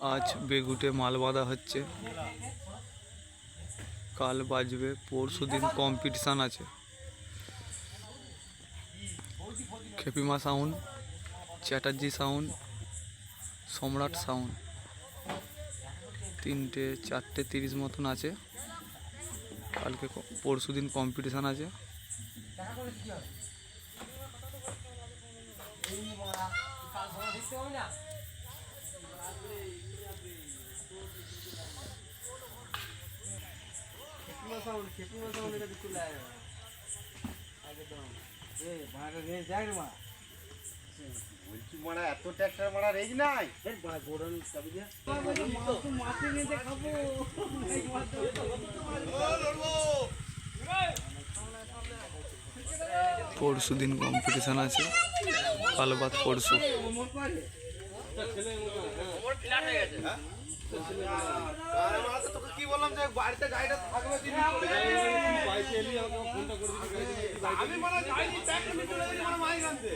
আজ বেগুটে মাল বাঁধা হচ্ছে, কাল বাজবে, পরশু দিন কম্পিটিশান আছে। খেপিমা সাউন্ড, চ্যাটার্জি সাউন্ড, সম্রাট সাউন্ড, 3টে 4:30 মতন আছে। কালকে পরশু দিন কম্পিটিশান আছে। বলছি মারা এত ট্র্যাক্টর মারা রেজ নাই পরশু দিন কম্পিটিশান আছে, কাল বাদ পরশু। তোকে কি বললাম যে বাড়িতে গাড়িটা থাকবে আমি মানে যাইনি ট্র্যাক্টর নিয়ে চলে গেছি মানে মাইক আনতে